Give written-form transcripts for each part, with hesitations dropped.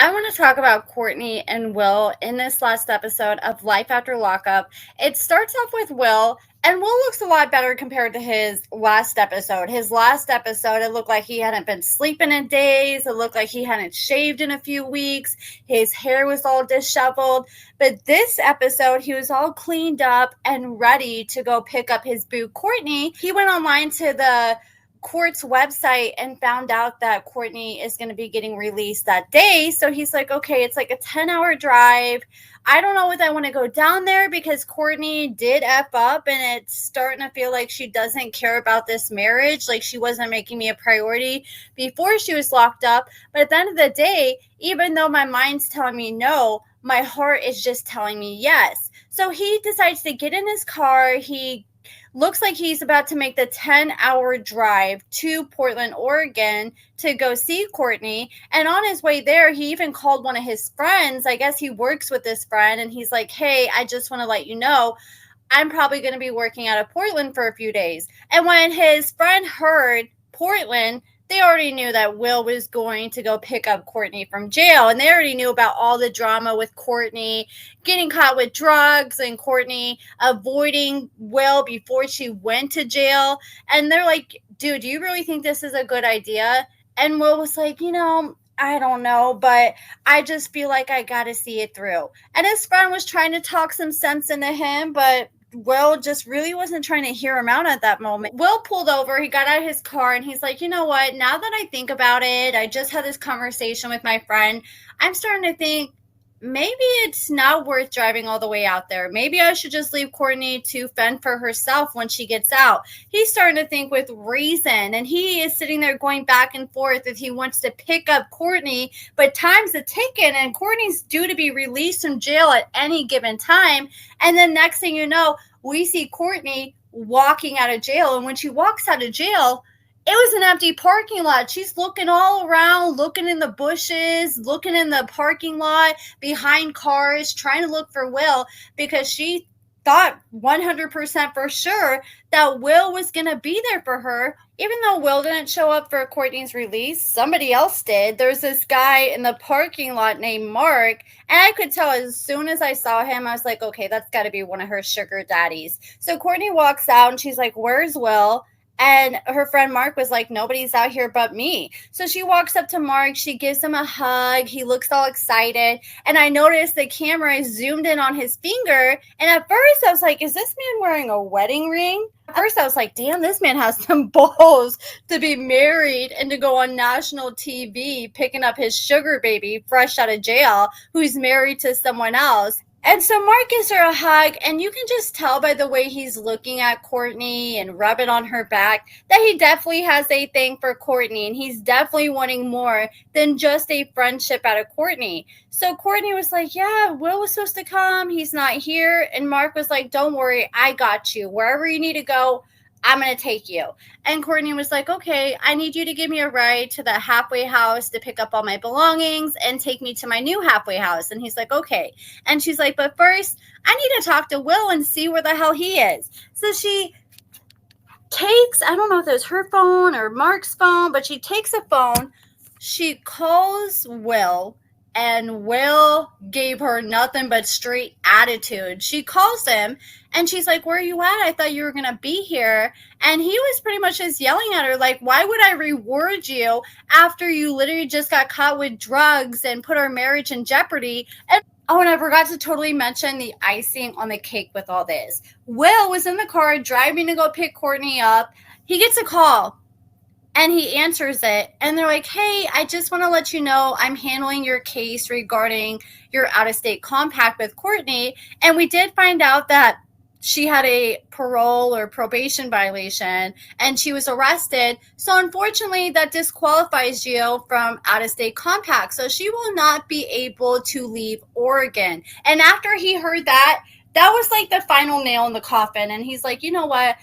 I want to talk about Courtney and Will in this last episode of Life After Lockup. It starts off with Will, and Will looks a lot better compared to his last episode. His last episode, it looked like he hadn't been sleeping in days. It looked like he hadn't shaved in a few weeks. His hair was all disheveled. But this episode, he was all cleaned up and ready to go pick up his boo, Courtney. He went online to the court's website and found out that Courtney is going to be getting released that day. So he's like, okay, it's like a 10-hour drive. I don't know if I want to go down there because Courtney did F up and it's starting to feel like she doesn't care about this marriage. Like she wasn't making me a priority before she was locked up. But at the end of the day, even though my mind's telling me no, my heart is just telling me yes. So he decides to get in his car. He looks like he's about to make the 10-hour drive to Portland, Oregon to go see Courtney. And on his way there, he even called one of his friends. I guess he works with this friend. And he's like, hey, I just want to let you know, I'm probably going to be working out of Portland for a few days. And when his friend heard Portland, they already knew that Will was going to go pick up Courtney from jail. And they already knew about all the drama with Courtney getting caught with drugs and Courtney avoiding Will before she went to jail. And they're like, dude, do you really think this is a good idea? And Will was like, I don't know, but I just feel like I got to see it through. And his friend was trying to talk some sense into him, but Will just really wasn't trying to hear him out at that moment. Will pulled over, he got out of his car, and he's like, you know what? Now that I think about it, I just had this conversation with my friend. I'm starting to think maybe it's not worth driving all the way out there. Maybe I should just leave Courtney to fend for herself when she gets out. He's starting to think with reason, and he is sitting there going back and forth if he wants to pick up Courtney, but time's a ticking, and Courtney's due to be released from jail at any given time. And then next thing you know, we see Courtney walking out of jail, and when she walks out of jail, it was an empty parking lot. She's looking all around, looking in the bushes, looking in the parking lot, behind cars, trying to look for Will because she thought 100% for sure that Will was going to be there for her. Even though Will didn't show up for Courtney's release, somebody else did. There's this guy in the parking lot named Mark, and I could tell as soon as I saw him, I was like, okay, that's got to be one of her sugar daddies. So Courtney walks out, and she's like, where's Will? And her friend Mark was like, nobody's out here but me. So she walks up to Mark. She gives him a hug. He looks all excited. And I noticed the camera zoomed in on his finger. And at first I was like, is this man wearing a wedding ring? At first I was like, damn, this man has some balls to be married and to go on national TV picking up his sugar baby fresh out of jail who's married to someone else. And so Mark gives her a hug, and you can just tell by the way he's looking at Courtney and rubbing on her back that he definitely has a thing for Courtney, and he's definitely wanting more than just a friendship out of Courtney. So Courtney was like, yeah, Will was supposed to come. He's not here. And Mark was like, don't worry, I got you. Wherever you need to go, I'm going to take you. And Courtney was like, okay, I need you to give me a ride to the halfway house to pick up all my belongings and take me to my new halfway house. And he's like, okay. And she's like, but first, I need to talk to Will and see where the hell he is. So she takes, I don't know if it was her phone or Mark's phone, but she takes a phone. She calls Will. And Will gave her nothing but straight attitude. She calls him and she's like, where are you at? I thought you were going to be here. And he was pretty much just yelling at her like, why would I reward you after you literally just got caught with drugs and put our marriage in jeopardy? And oh, and I forgot to totally mention the icing on the cake with all this. Will was in the car driving to go pick Courtney up. He gets a call. And he answers it, and they're like, hey, I just want to let you know I'm handling your case regarding your out-of-state compact with Courtney, and we did find out that she had a parole or probation violation, and she was arrested. So unfortunately, that disqualifies you from out-of-state compact, so she will not be able to leave Oregon. And after he heard that, that was like the final nail in the coffin, and he's like, you know what?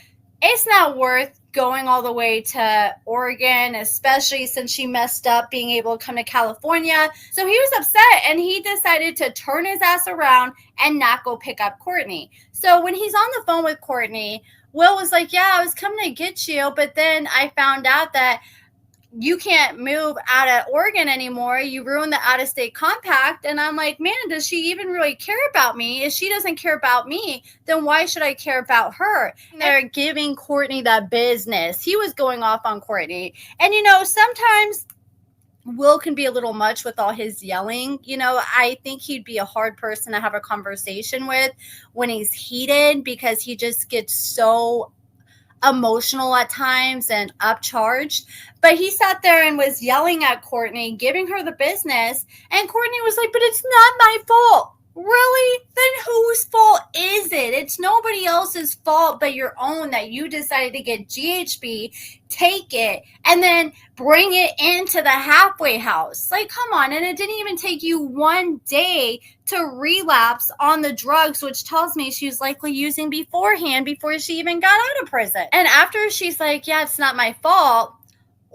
It's not worth going all the way to Oregon, especially since she messed up being able to come to California. So he was upset and he decided to turn his ass around and not go pick up Courtney. So when he's on the phone with Courtney, Will was like, yeah, I was coming to get you, but then I found out that you can't move out of Oregon anymore. You ruined the out-of-state compact. And I'm like, man, does she even really care about me? If she doesn't care about me, then why should I care about her? They're giving Courtney that business. He was going off on Courtney. And, sometimes Will can be a little much with all his yelling. I think he'd be a hard person to have a conversation with when he's heated, because he just gets so emotional at times and upcharged. But he sat there and was yelling at Courtney, giving her the business, and Courtney was like, but it's not my fault. Really? Then whose fault is it? It's nobody else's fault but your own that you decided to get GHB, take it, and then bring it into the halfway house. Like, come on. And it didn't even take you one day to relapse on the drugs, which tells me she was likely using beforehand, before she even got out of prison. And after she's like, yeah, it's not my fault,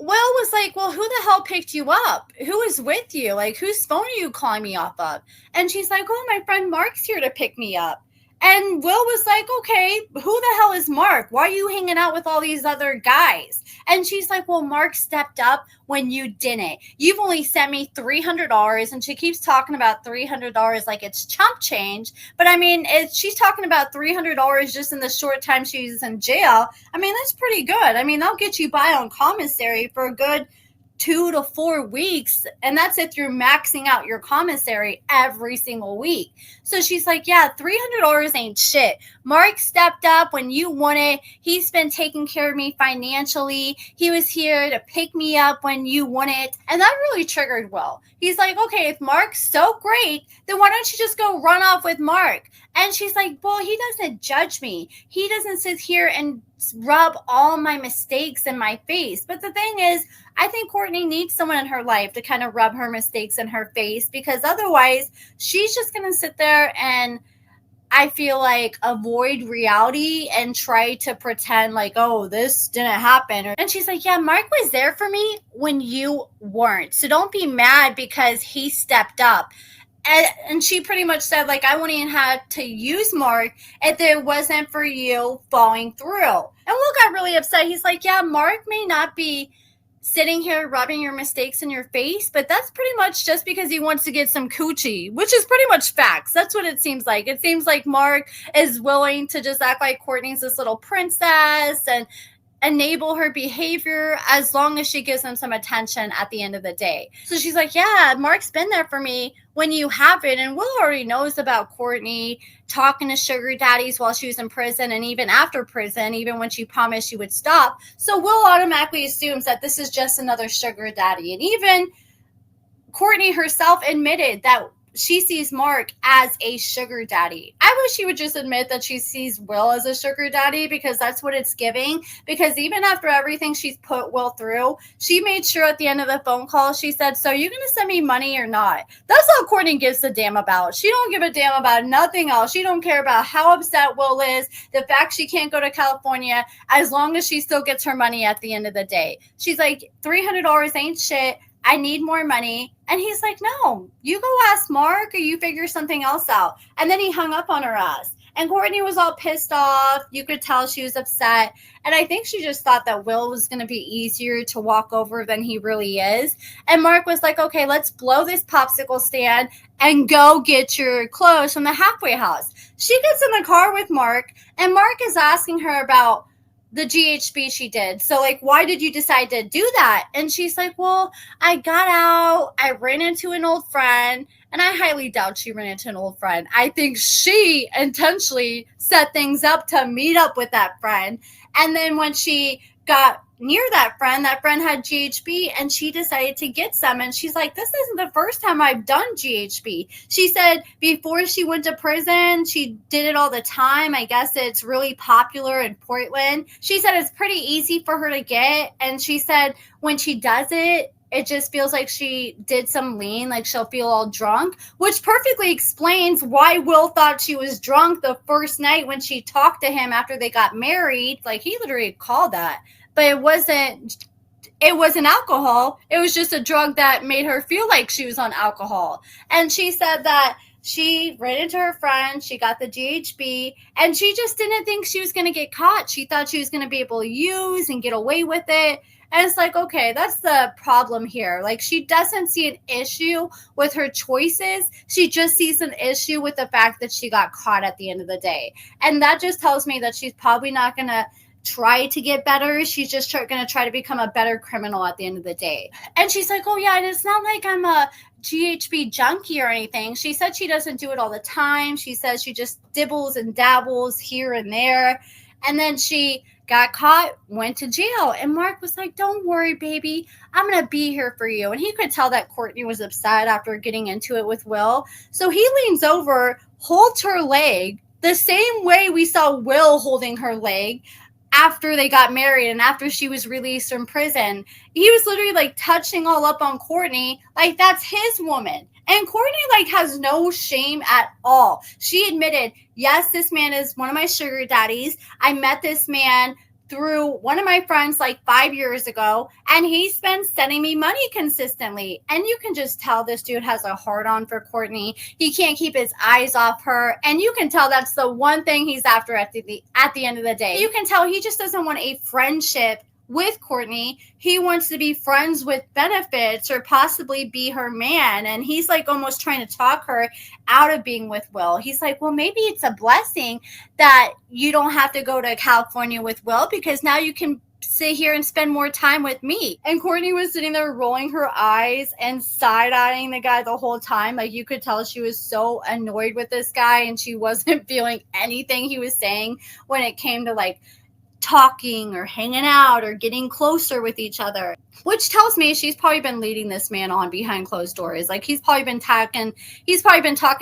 Will was like, well, who the hell picked you up? Who is with you? Like, whose phone are you calling me off of? And she's like, oh, my friend Mark's here to pick me up. And Will was like, okay, who the hell is Mark? Why are you hanging out with all these other guys? And she's like, well, Mark stepped up when you didn't. You've only sent me $300. And she keeps talking about $300 like it's chump change. But I mean, she's talking about $300 just in the short time she was in jail. I mean, that's pretty good. I mean, they'll get you by on commissary for a good 2 to 4 weeks. And that's if you're maxing out your commissary every single week. So she's like, yeah, $300 ain't shit. Mark stepped up when you wanted. He's been taking care of me financially. He was here to pick me up when you wanted. And that really triggered Will. He's like, okay, if Mark's so great, then why don't you just go run off with Mark? And she's like, well, he doesn't judge me. He doesn't sit here and rub all my mistakes in my face. But the thing is, I think Courtney needs someone in her life to kind of rub her mistakes in her face, because otherwise she's just going to sit there and, I feel like, avoid reality and try to pretend like, oh, this didn't happen. And she's like, yeah, Mark was there for me when you weren't. So don't be mad because he stepped up. And she pretty much said, like, I wouldn't even have to use Mark if it wasn't for you falling through. And Will got really upset. He's like, yeah, Mark may not be sitting here rubbing your mistakes in your face, but that's pretty much just because he wants to get some coochie, which is pretty much facts. That's what it seems like. It seems like Mark is willing to just act like Courtney's this little princess and enable her behavior as long as she gives him some attention at the end of the day. So she's like, yeah, Mark's been there for me when you haven't. And Will already knows about Courtney talking to sugar daddies while she was in prison, and even after prison, even when she promised she would stop. So Will automatically assumes that this is just another sugar daddy. And even Courtney herself admitted that she sees Mark as a sugar daddy. I wish she would just admit that she sees Will as a sugar daddy, because that's what it's giving. Because even after everything she's put Will through, she made sure at the end of the phone call, she said, so you're going to send me money or not? That's all Courtney gives a damn about. She don't give a damn about nothing else. She don't care about how upset Will is, the fact she can't go to California, as long as she still gets her money at the end of the day. She's like, $300 ain't shit. I need more money. And he's like, no, you go ask Mark or you figure something else out. And then he hung up on her ass. And Courtney was all pissed off. You could tell she was upset. And I think she just thought that Will was going to be easier to walk over than he really is. And Mark was like, okay, let's blow this popsicle stand and go get your clothes from the halfway house. She gets in the car with Mark, and Mark is asking her about the GHB she did. So, like, why did you decide to do that? And she's like, well, I got out, I ran into an old friend. And I highly doubt she ran into an old friend. I think she intentionally set things up to meet up with that friend. And then when she got near that friend had GHB, and she decided to get some. And she's like, this isn't the first time I've done GHB. She said before she went to prison, she did it all the time. I guess it's really popular in Portland. She said it's pretty easy for her to get. And she said when she does it, it just feels like she did some lean, like she'll feel all drunk, which perfectly explains why Will thought she was drunk the first night when she talked to him after they got married. Like, he literally called that. But it wasn't alcohol. It was just a drug that made her feel like she was on alcohol. And she said that she ran into her friend, she got the GHB, and she just didn't think she was going to get caught. She thought she was going to be able to use and get away with it. And it's like, okay, that's the problem here. Like, she doesn't see an issue with her choices. She just sees an issue with the fact that she got caught at the end of the day. And that just tells me that she's probably not going to try to get better. She's just going to try to become a better criminal at the end of the day. And she's like, oh, yeah, and it's not like I'm a GHB junkie or anything. She said she doesn't do it all the time. She says she just dibbles and dabbles here and there. And then she got caught, went to jail. And Mark was like, don't worry, baby. I'm going to be here for you. And he could tell that Courtney was upset after getting into it with Will. So he leans over, holds her leg the same way we saw Will holding her leg after they got married and after she was released from prison. He was literally like touching all up on Courtney like that's his woman. And Courtney like has no shame at all. She admitted, yes, this man is one of my sugar daddies. I met this man through one of my friends like 5 years ago, and he's been sending me money consistently. And you can just tell this dude has a heart on for Courtney. He can't keep his eyes off her, and you can tell that's the one thing he's after at the end of the day. You can tell he just doesn't want a friendship with Courtney. He wants to be friends with benefits or possibly be her man. And he's like almost trying to talk her out of being with Will. He's like, well, maybe it's a blessing that you don't have to go to California with Will, because now you can sit here and spend more time with me. And Courtney was sitting there rolling her eyes and side-eyeing the guy the whole time. Like, you could tell she was so annoyed with this guy, and she wasn't feeling anything he was saying when it came to like talking or hanging out or getting closer with each other, which tells me she's probably been leading this man on behind closed doors. Like, he's probably been talking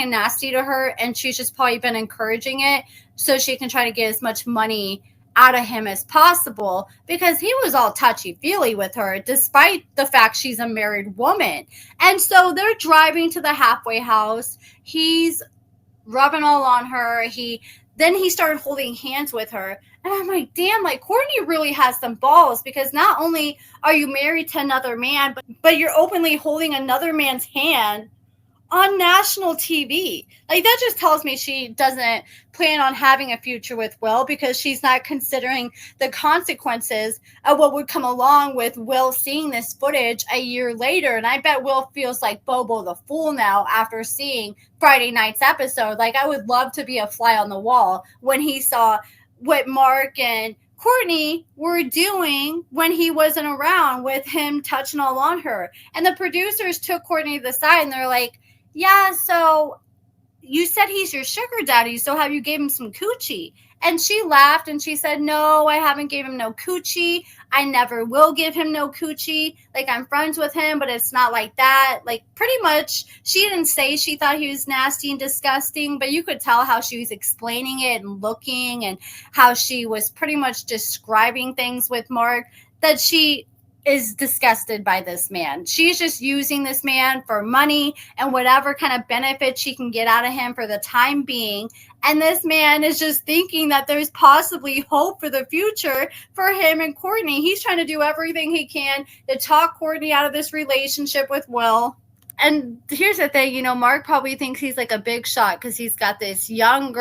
nasty to her, and she's just probably been encouraging it so she can try to get as much money out of him as possible, because he was all touchy-feely with her despite the fact she's a married woman. And so they're driving to the halfway house. He's rubbing all on her. Then he started holding hands with her. And I'm like, damn, like Courtney really has some balls, because not only are you married to another man, but you're openly holding another man's hand on national TV. Like, that just tells me she doesn't plan on having a future with Will, because she's not considering the consequences of what would come along with Will seeing this footage a year later. And I bet Will feels like Bobo the Fool now after seeing Friday night's episode. Like, I would love to be a fly on the wall when he saw what Mark and Courtney were doing when he wasn't around, with him touching all on her. And the producers took Courtney to the side and they're like, yeah, so you said he's your sugar daddy, so have you gave him some coochie? And she laughed and she said, no, I haven't gave him no coochie. I never will give him no coochie. Like, I'm friends with him, but it's not like that. Like, pretty much, she didn't say she thought he was nasty and disgusting, but you could tell how she was explaining it and looking, and how she was pretty much describing things with Mark, that she is disgusted by this man. She's just using this man for money and whatever kind of benefit she can get out of him for the time being. And this man is just thinking that there's possibly hope for the future for him and Courtney. He's trying to do everything he can to talk Courtney out of this relationship with Will. And here's the thing, you know, Mark probably thinks he's like a big shot because he's got this young,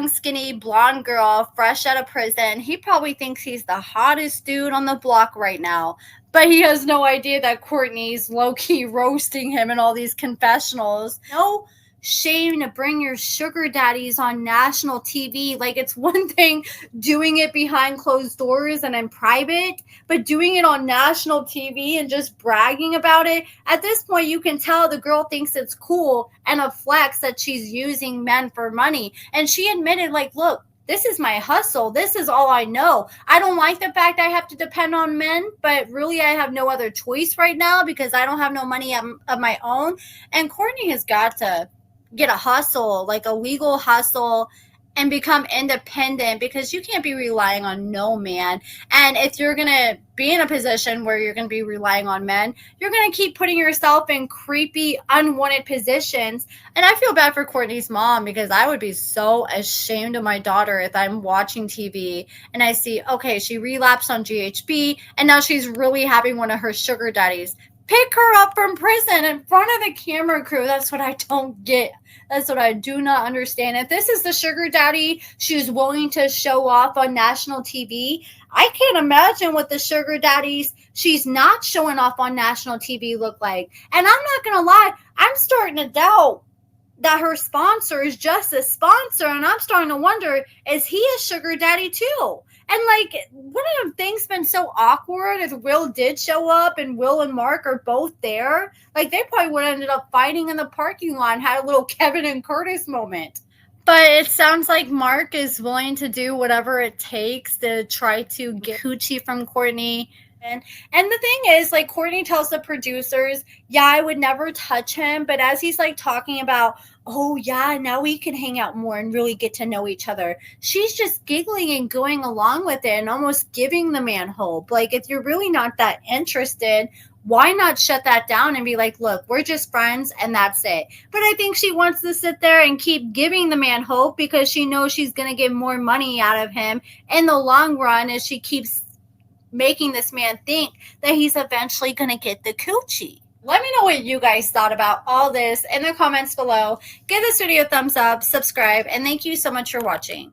skinny, blonde girl, fresh out of prison. He probably thinks he's the hottest dude on the block right now. But he has no idea that Courtney's low-key roasting him in all these confessionals. No shame to bring your sugar daddies on national TV. Like, it's one thing doing it behind closed doors and in private, but doing it on national TV and just bragging about it, at this point you can tell the girl thinks it's cool and a flex that she's using men for money. And she admitted, like, look, this is my hustle. This is all I know. I don't like the fact I have to depend on men, but really I have no other choice right now because I don't have no money of my own. And Courtney has got to get a hustle, like a legal hustle, and become independent, because you can't be relying on no man. And if you're going to be in a position where you're going to be relying on men, you're going to keep putting yourself in creepy, unwanted positions. And I feel bad for Courtney's mom, because I would be so ashamed of my daughter if I'm watching TV and I see, okay, she relapsed on GHB and now she's really having one of her sugar daddies pick her up from prison in front of the camera crew. That's what I don't get. That's what I do not understand. If this is the sugar daddy she's willing to show off on national TV, I can't imagine what the sugar daddies she's not showing off on national TV look like. And I'm not going to lie, I'm starting to doubt that her sponsor is just a sponsor, and I'm starting to wonder, is he a sugar daddy too? And like, wouldn't have things been so awkward if Will did show up and Will and Mark are both there? Like, they probably would have ended up fighting in the parking lot and had a little Kevin and Curtis moment. But it sounds like Mark is willing to do whatever it takes to try to get coochie from Courtnee. And the thing is, like, Courtnee tells the producers, yeah, I would never touch him. But as he's like talking about, oh yeah, now we can hang out more and really get to know each other, she's just giggling and going along with it and almost giving the man hope. Like, if you're really not that interested, why not shut that down and be like, look, we're just friends and that's it. But I think she wants to sit there and keep giving the man hope because she knows she's going to get more money out of him in the long run as she keeps making this man think that he's eventually going to get the coochie. Let me know what you guys thought about all this in the comments below. Give this video a thumbs up, subscribe, and thank you so much for watching.